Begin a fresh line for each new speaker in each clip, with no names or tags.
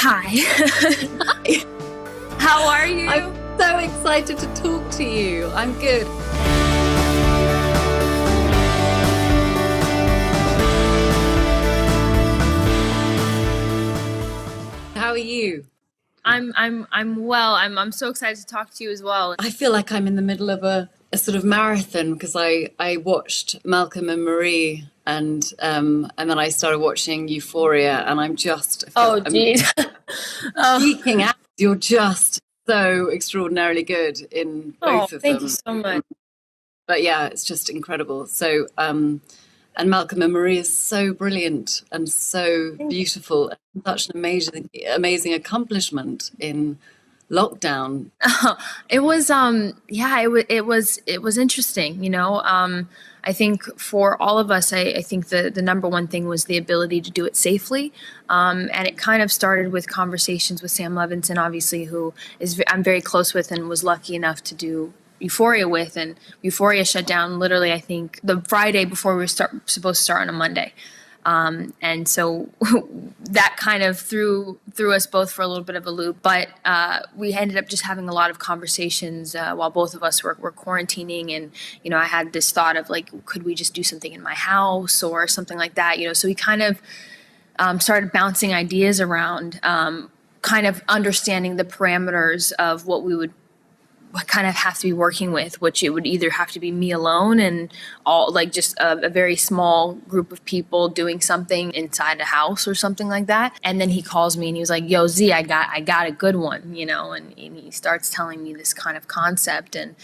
Hi. How are you?
I'm so excited to talk to you. I'm good. How are you?
I'm well. I'm so excited to talk to you as well.
I feel like I'm in the middle of a sort of marathon because I watched Malcolm and Marie and then I started watching Euphoria and I'm just
Geez.
geeking out. You're just so extraordinarily good in both of them.
Thank you so much.
But yeah, it's just incredible. So and Malcolm and Marie is so brilliant and so beautiful and such an amazing accomplishment in lockdown.
It was it was interesting, you know. I think for all of us, I think the number one thing was the ability to do it safely. And it kind of started with conversations with Sam Levinson, obviously, who I'm very close with and was lucky enough to do Euphoria with. And Euphoria shut down literally, I think, the Friday before we were supposed to start on a Monday. And so that kind of threw us both for a little bit of a loop. But we ended up just having a lot of conversations while both of us were quarantining. And, you know, I had this thought of like, could we just do something in my house or something like that? You know, so we kind of started bouncing ideas around, kind of understanding the parameters of what we would kind of have to be working with, which it would either have to be me alone and all like just a very small group of people doing something inside a house or something like that. And then he calls me and he was like, yo, Z, I got a good one, you know, and he starts telling me this kind of concept, and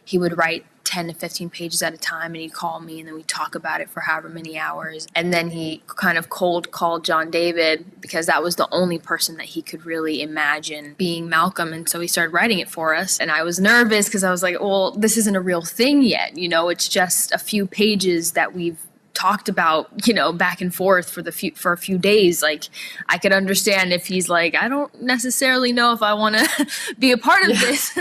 he would write 10 to 15 pages at a time, and he'd call me and then we'd talk about it for however many hours. And then he kind of cold called John David because that was the only person that he could really imagine being Malcolm. And so he started writing it for us. And I was nervous because I was like, well, this isn't a real thing yet. You know, it's just a few pages that we've talked about, you know, back and forth for a few days. Like, I could understand if he's like, I don't necessarily know if I want to be a part of this.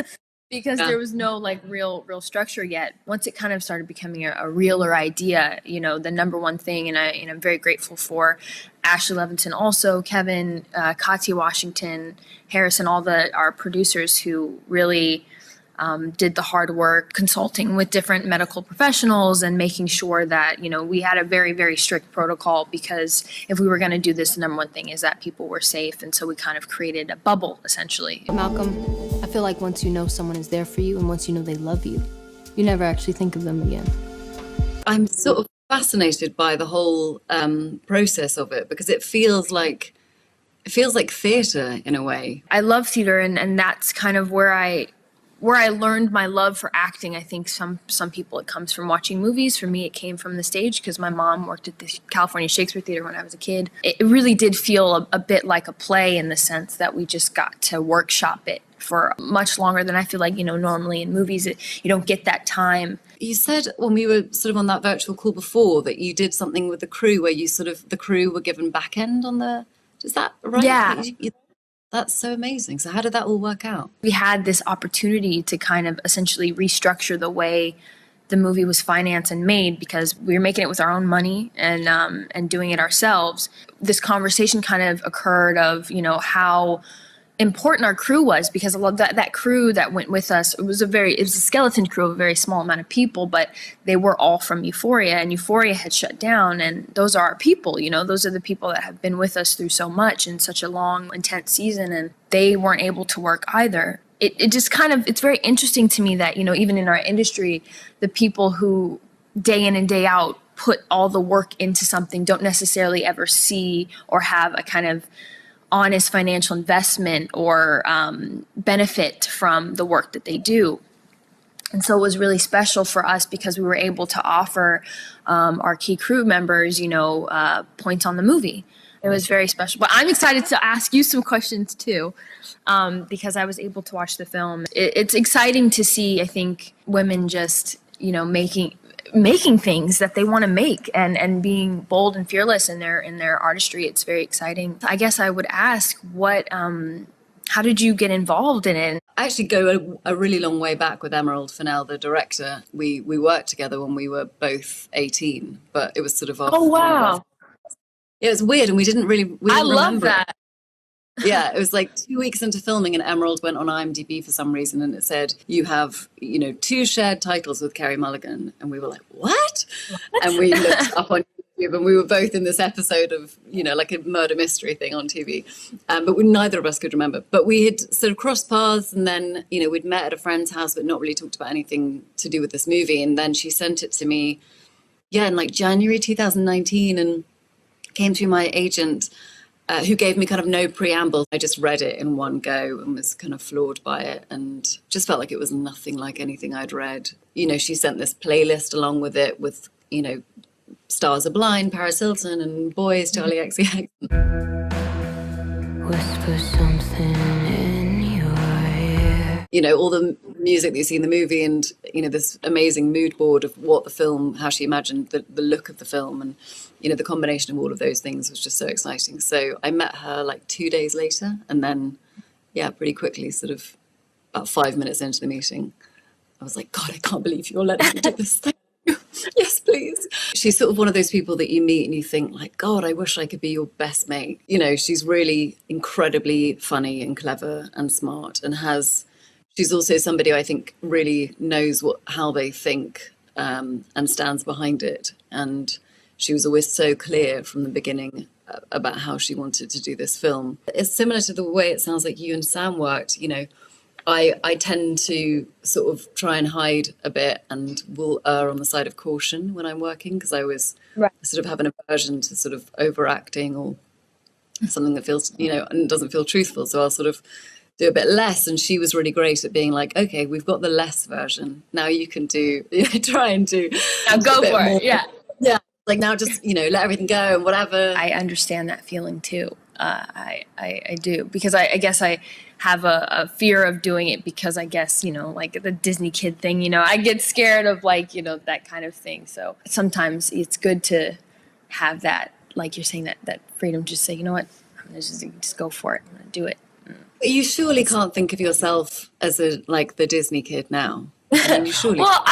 Because there was no like real structure yet. Once it kind of started becoming a realer idea, you know, the number one thing, and I'm very grateful for Ashley Levinson, also Kevin, Katya Washington, Harrison, all our producers who really did the hard work consulting with different medical professionals and making sure that, you know, we had a very, very strict protocol, because if we were going to do this, the number one thing is that people were safe. And so we kind of created a bubble, essentially.
Malcolm, I feel like once you know someone is there for you and once you know they love you, you never actually think of them again.
I'm sort of fascinated by the whole process of it because it feels like theatre in a way.
I love theater, and that's kind of where I learned my love for acting. I think some people, it comes from watching movies. For me, it came from the stage because my mom worked at the California Shakespeare Theater when I was a kid. It really did feel a bit like a play in the sense that we just got to workshop it for much longer than I feel like, you know, normally in movies, you don't get that time.
You said when we were sort of on that virtual call before that you did something with the crew where you sort of, the crew were given back end on the, is that right?
Yeah.
That's so amazing. So how did that all work out?
We had this opportunity to kind of essentially restructure the way the movie was financed and made, because we were making it with our own money and doing it ourselves. This conversation kind of occurred of, you know, how important our crew was, because a lot of that crew that went with us, it was a skeleton crew of a very small amount of people, but they were all from Euphoria, and Euphoria had shut down, and those are our people, you know, those are the people that have been with us through so much in such a long, intense season, and they weren't able to work either. It just kind of, it's very interesting to me that, you know, even in our industry, the people who day in and day out put all the work into something don't necessarily ever see or have a kind of honest financial investment or benefit from the work that they do. And so it was really special for us because we were able to offer our key crew members, you know, points on the movie. It was very special. But I'm excited to ask you some questions too, because I was able to watch the film. It's exciting to see, I think, women just, you know, making things that they want to make and being bold and fearless in their artistry. It's very exciting. I guess I would ask, how did you get involved in it?
I actually go a really long way back with Emerald Fennell, the director. We worked together when we were both 18, but it was sort of
Oh, wow.
Yeah, it was weird, and we didn't
I love
remember
that.
Yeah, it was like 2 weeks into filming, and Emerald went on IMDb for some reason, and it said, you have, 2 shared titles with Carey Mulligan. And we were like, what? And we looked up on YouTube, and we were both in this episode of, like a murder mystery thing on TV. But neither of us could remember. But we had sort of crossed paths, and then, we'd met at a friend's house, but not really talked about anything to do with this movie. And then she sent it to me, in like January 2019, and came through my agent, who gave me kind of no preamble. I just read it in one go and was kind of floored by it, and just felt like it was nothing like anything I'd read. She sent this playlist along with it with, Stars Are Blind, Paris Hilton, and Boys, Charlie XCX.
Whisper something in your ear.
All the music that you see in the movie, and, this amazing mood board of what the film, how she imagined the look of the film, and, the combination of all of those things was just so exciting. So I met her like 2 days later, and then, pretty quickly, sort of about 5 minutes into the meeting, I was like, God, I can't believe you're letting me do this thing. Yes, please. She's sort of one of those people that you meet and you think like, God, I wish I could be your best mate. She's really incredibly funny and clever and smart, and she's also somebody who I think really knows how they think, and stands behind it. And she was always so clear from the beginning about how she wanted to do this film. It's similar to the way it sounds like you and Sam worked. I tend to sort of try and hide a bit, and will err on the side of caution when I'm working, because I always sort of have an aversion to sort of overacting or something that feels, and doesn't feel truthful. So I'll sort of do a bit less. And she was really great at being like, okay, we've got the less version. Now you can try and do.
Now go for it. Yeah.
Yeah. Like now just, let everything go and whatever.
I understand that feeling too. I do, because I guess I have a fear of doing it, because I guess, like the Disney kid thing, I get scared of like, that kind of thing. So sometimes it's good to have that, like you're saying, that freedom, just say, you know what, I'm gonna just go for it. I'm gonna do it.
But you surely can't think of yourself as the Disney kid now. I mean, you surely.
Well,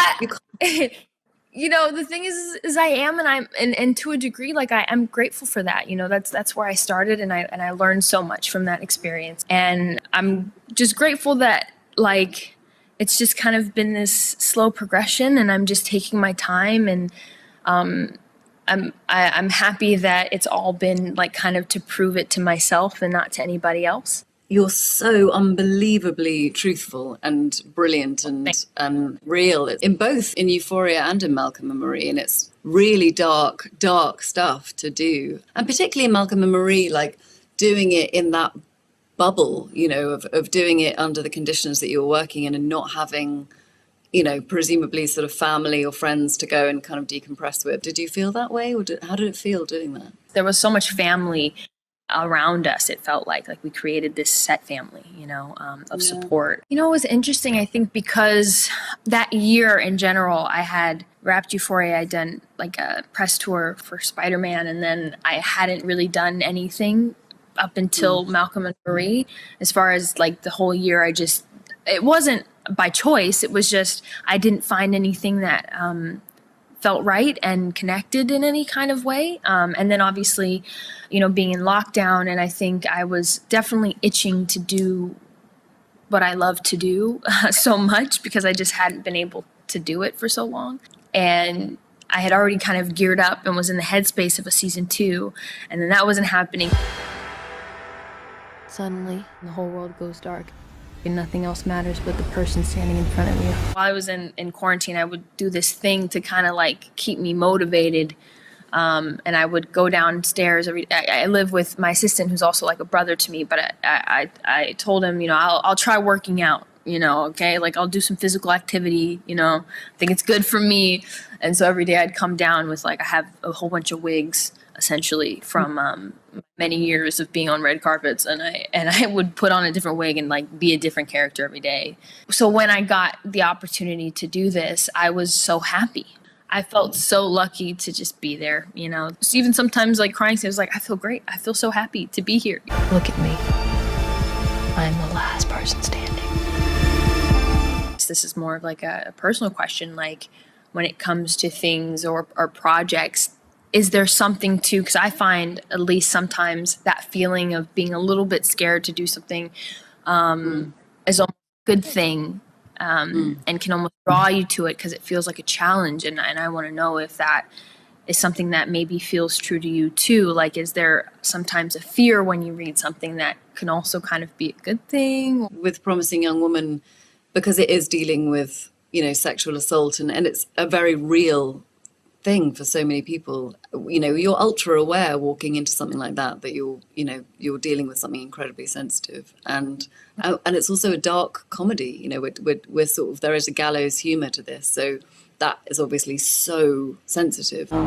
the thing is I am, and to a degree, like I'm grateful for that. That's where I started, and I learned so much from that experience. And I'm just grateful that like it's just kind of been this slow progression, and I'm just taking my time, and I'm happy that it's all been like kind of to prove it to myself and not to anybody else.
You're so unbelievably truthful and brilliant and real in both in Euphoria and in Malcolm and Marie. And it's really dark stuff to do. And particularly in Malcolm and Marie, like doing it in that bubble, of doing it under the conditions that you were working in, and not having, presumably sort of family or friends to go and kind of decompress with. Did you feel that way? Or how did it feel doing that?
There was so much family around us. It felt like we created this set family, of support. It was interesting, I think, because that year in general, I had wrapped Euphoria. I'd done like a press tour for Spider-Man, and then I hadn't really done anything up until Malcolm and Marie. As far as like the whole year, it wasn't by choice. It was just, I didn't find anything that felt right and connected in any kind of way. And then obviously, being in lockdown, and I think I was definitely itching to do what I love to do so much, because I just hadn't been able to do it for so long. And I had already kind of geared up and was in the headspace of a season 2, and then that wasn't happening.
Suddenly, the whole world goes dark, and nothing else matters but the person standing in front of you.
While I was in quarantine, I would do this thing to kind of like keep me motivated. And I would go downstairs I live with my assistant, who's also like a brother to me, but I told him, I'll try working out, okay? Like I'll do some physical activity, I think it's good for me. And so every day I'd come down with I have a whole bunch of wigs, essentially, from many years of being on red carpets, and I would put on a different wig and like be a different character every day. So when I got the opportunity to do this, I was so happy. I felt so lucky to just be there, So even sometimes like crying, I was like, I feel great. I feel so happy to be here.
Look at me. I'm the last person standing.
This is more of like a personal question, like when it comes to things or projects, is there something to, because I find at least sometimes that feeling of being a little bit scared to do something is almost a good thing, and can almost draw you to it because it feels like a challenge. And I want to know if that is something that maybe feels true to you too. Like, is there sometimes a fear when you read something that can also kind of be a good thing?
With Promising Young Woman, because it is dealing with, sexual assault, and it's a very real thing for so many people. You're ultra aware walking into something like that you're dealing with something incredibly sensitive, and it's also a dark comedy. We're sort of, there is a gallows humor to this, so that is obviously so sensitive.
What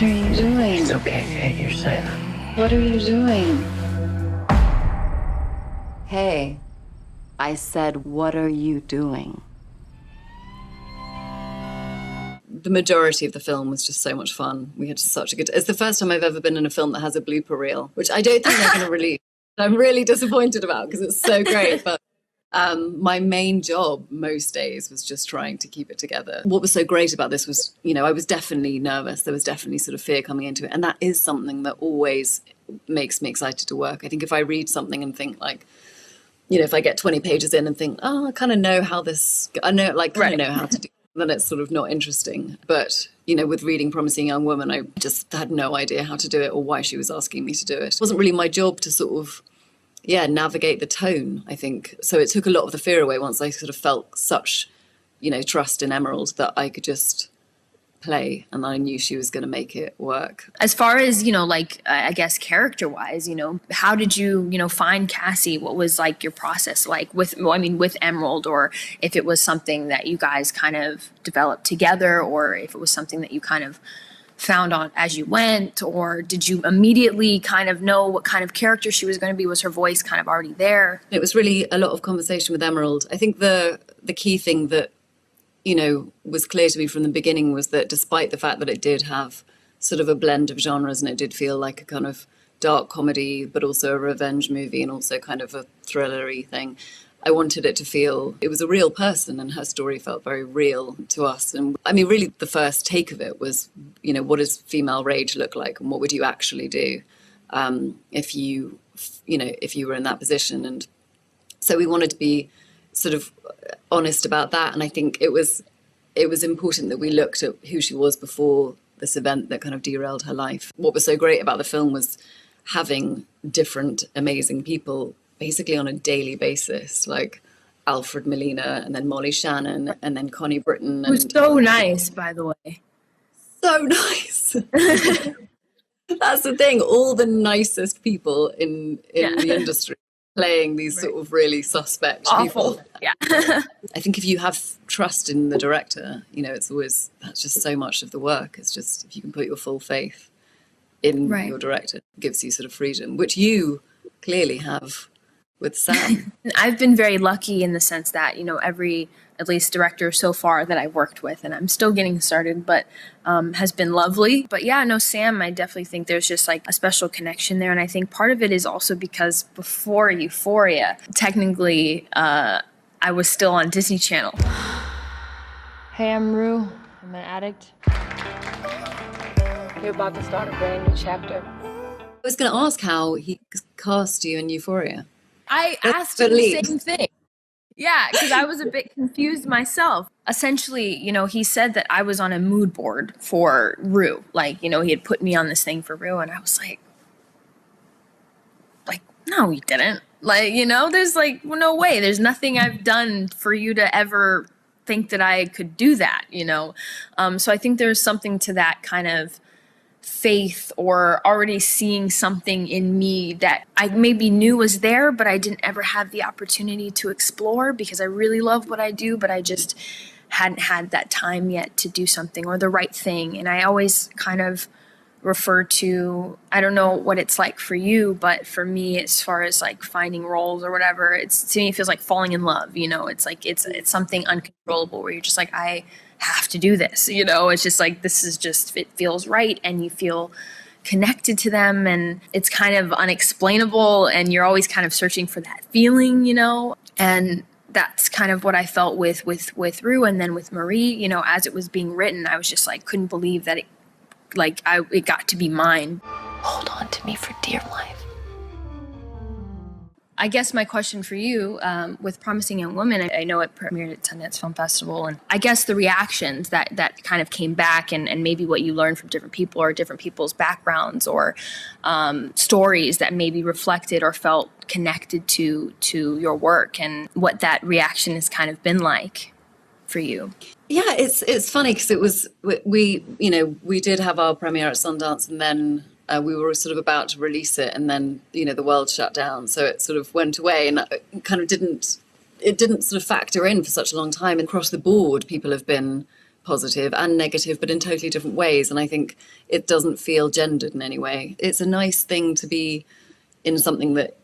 are you doing?
It's okay, Kate, you're safe.
What are you doing?
Hey, I said, what are you doing?
The majority of the film was just so much fun. We had such a good... It's the first time I've ever been in a film that has a blooper reel, which I don't think they're going to release. I'm really disappointed about because it's so great. But my main job most days was just trying to keep it together. What was so great about this was, I was definitely nervous. There was definitely sort of fear coming into it. And that is something that always makes me excited to work. I think if I read something and think like, if I get 20 pages in and think, I kind of know how this... I know, kind of know how to do, then it's sort of not interesting. But, with reading Promising Young Woman, I just had no idea how to do it or why she was asking me to do it. It wasn't really my job to sort of, navigate the tone, I think. So it took a lot of the fear away once I sort of felt such, trust in Emerald that I could just play, and I knew she was going to make it work.
As far as, I guess character-wise, how did you, find Cassie? What was like your process like with Emerald, or if it was something that you guys kind of developed together, or if it was something that you kind of found on as you went, or did you immediately kind of know what kind of character she was going to be? Was her voice kind of already there?
It was really a lot of conversation with Emerald. I think the key thing that was clear to me from the beginning was that despite the fact that it did have sort of a blend of genres and it did feel like a kind of dark comedy, but also a revenge movie and also kind of a thriller-y thing, I wanted it to feel it was a real person, and her story felt very real to us. And I mean, really the first take of it was, what does female rage look like, and what would you actually do if you were in that position? And so we wanted to be sort of honest about that, and I think it was important that we looked at who she was before this event that kind of derailed her life. What was so great about the film was having different amazing people basically on a daily basis, like Alfred Molina and then Molly Shannon and then Connie Britton.
Who's so nice, by the way.
So nice. That's the thing, all the nicest people in the industry playing these sort of really suspect people.
Yeah.
I think if you have trust in the director, it's always, that's just so much of the work. It's just, if you can put your full faith in your director, it gives you sort of freedom, which you clearly have with Sam.
I've been very lucky in the sense that, every, at least director so far that I've worked with, and I'm still getting started, but has been lovely. But yeah, no, Sam, I definitely think there's just like a special connection there. And I think part of it is also because before Euphoria, technically, I was still on Disney Channel.
Hey, I'm Rue. I'm an addict. You're about to start a brand new chapter.
I was going to ask how he cast you in Euphoria.
I asked him the same thing. Yeah, because I was a bit confused myself. Essentially, he said that I was on a mood board for Rue. Like, he had put me on this thing for Rue, and I was like, no, you didn't. Like, there's like, well, no way. There's nothing I've done for you to ever think that I could do that, So I think there's something to that kind of faith, or already seeing something in me that I maybe knew was there, but I didn't ever have the opportunity to explore because I really love what I do, but I just hadn't had that time yet to do something or the right thing. And I always kind of refer to, I don't know what it's like for you, but for me, as far as like finding roles or whatever, to me, it feels like falling in love, it's like, it's something uncontrollable where you're just like, I have to do this, it's just like, it feels right. And you feel connected to them, and it's kind of unexplainable. And you're always kind of searching for that feeling, and that's kind of what I felt with Rue, and then with Marie. You know, as it was being written, I was just like, couldn't believe that it got to be mine.
Hold on to me for dear life.
I guess my question for you, with Promising Young Woman, I know it premiered at Sundance Film Festival, and I guess the reactions that kind of came back, and maybe what you learned from different people or different people's backgrounds, or stories that maybe reflected or felt connected to your work, and what that reaction has kind of been like for you.
Yeah, it's funny because it was, we did have our premiere at Sundance, and then we were sort of about to release it, and then the world shut down, so it sort of went away, and it kind of didn't sort of factor in for such a long time. And across the board, people have been positive and negative, but in totally different ways. And I think it doesn't feel gendered in any way. It's a nice thing to be in something that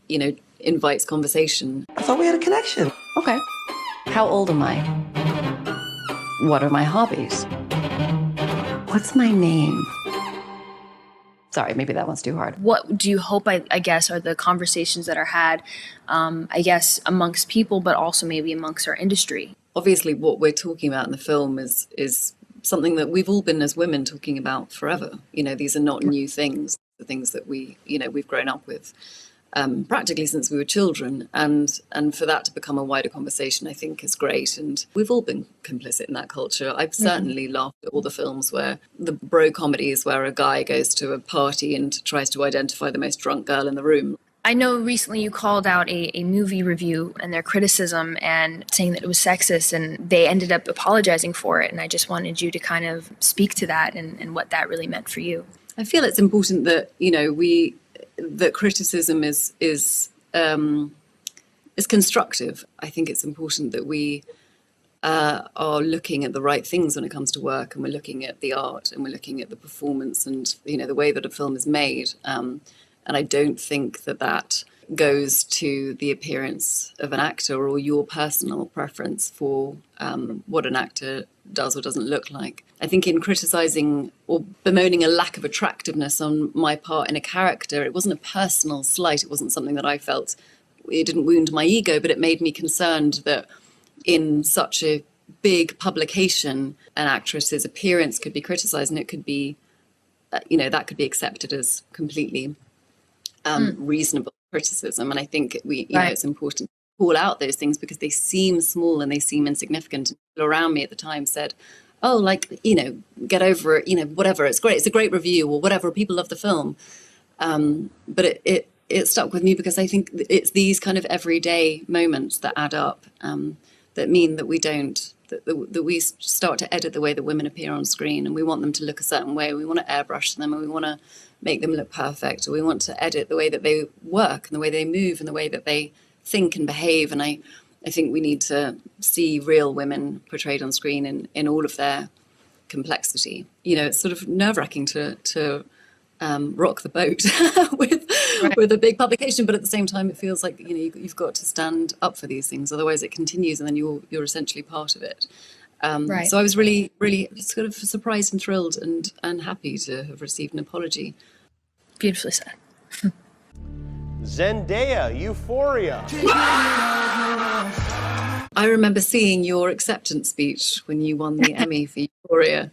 invites conversation.
I thought we had a connection.
Okay. How old am I? What are my hobbies? What's my name? Sorry, maybe that one's too hard.
What do you hope, I guess, are the conversations that are had, I guess, amongst people, but also maybe amongst our industry?
Obviously, what we're talking about in the film is something that we've all been as women talking about forever. These are not new things, the things that we've grown up with practically since we were children. And for that to become a wider conversation, I think is great. And we've all been complicit in that culture. I've certainly laughed at all the films where the bro comedies where a guy goes to a party and tries to identify the most drunk girl in the room.
I know recently you called out a movie review and their criticism and saying that it was sexist, and they ended up apologizing for it. And I just wanted you to kind of speak to that and what that really meant for you.
I feel it's important that, that criticism is constructive. I think it's important that we are looking at the right things when it comes to work, and we're looking at the art, and we're looking at the performance, and the way that a film is made. And I don't think that goes to the appearance of an actor or your personal preference for what an actor does or doesn't look like. I think in criticizing or bemoaning a lack of attractiveness on my part in a character, it wasn't a personal slight. It wasn't something that I felt, it didn't wound my ego, but it made me concerned that in such a big publication, an actress's appearance could be criticized, and it could be, that could be accepted as completely reasonable criticism. And I think it's important to call out those things because they seem small and they seem insignificant. People around me at the time said, oh, get over it, whatever, it's great, it's a great review or whatever, people love the film. But it stuck with me because I think it's these kind of everyday moments that add up, that mean that that we start to edit the way that women appear on screen, and we want them to look a certain way. We want to airbrush them, and we want to make them look perfect, or we want to edit the way that they work and the way they move and the way that they think and behave. And I think we need to see real women portrayed on screen in all of their complexity. It's sort of nerve-wracking to rock the boat with a big publication, but at the same time it feels like you've got to stand up for these things, otherwise it continues and then you're essentially part of it. So I was really, really sort of surprised and thrilled and happy to have received an apology.
Beautifully said.
Zendaya, Euphoria.
I remember seeing your acceptance speech when you won the Emmy for Euphoria.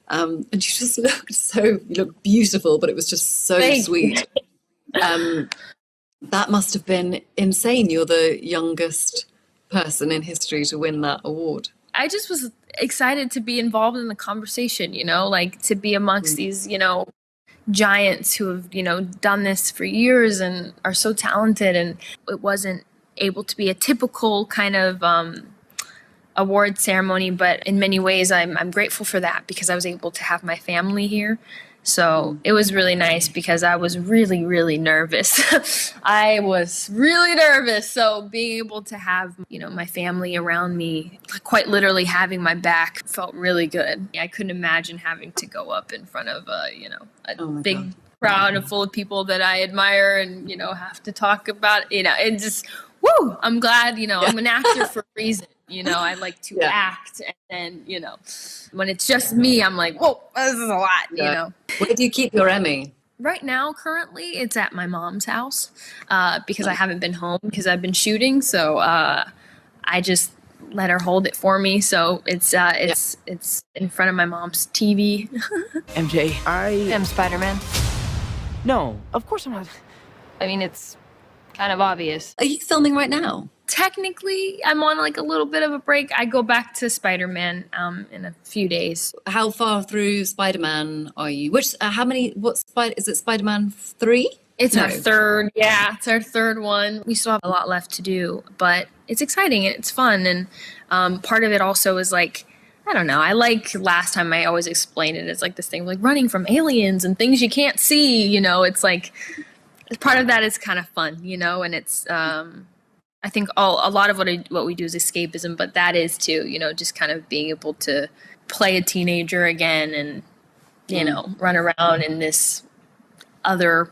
And you just you looked beautiful, but it was just so sweet. That must have been insane. You're the youngest person in history to win that award.
I just was excited to be involved in the conversation, to be amongst these, giants who have, done this for years and are so talented. And it wasn't able to be a typical kind of award ceremony, but in many ways I'm grateful for that because I was able to have my family here. So it was really nice because I was really, really nervous. I was really nervous. So being able to have, my family around me, quite literally having my back, felt really good. I couldn't imagine having to go up in front of a big crowd full of people that I admire and, have to talk about, and just, woo, I'm glad, I'm an actor for a reason. I like to act, and then, when it's just me, I'm like, whoa, this is a lot,
Where do you keep your Emmy?
Right now, currently, it's at my mom's house because I haven't been home because I've been shooting. So I I just let her hold it for me. So it's in front of my mom's TV.
MJ, I
am Spider-Man.
No, of course I'm not.
I mean, it's kind of obvious.
Are you filming right now?
Technically, I'm on like a little bit of a break. I go back to Spider-Man in a few days.
How far through Spider-Man are you? Is it Spider-Man 3?
It's our third, it's our third one. We still have a lot left to do, but it's exciting and it's fun. And part of it also is like, I don't know, I like last time I always explained it as like this thing like running from aliens and things you can't see, you know, it's like, part of that is kind of fun, you know, and it's, I think a lot of what we do is escapism, but that is too, you know, just kind of being able to play a teenager again and, you know, run around in this other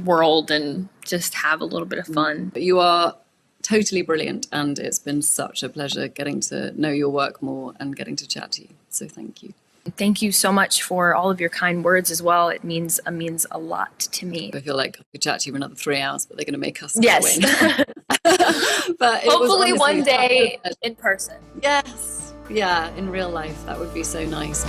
world and just have a little bit of fun.
But you are totally brilliant, and it's been such a pleasure getting to know your work more and getting to chat to you. So thank you.
Thank you so much for all of your kind words as well. It means a lot to me.
I feel like I could chat to you for another 3 hours, but they're going to make us
Yes.
But
hopefully one day in person.
Yes. Yeah, in real life, that would be so nice.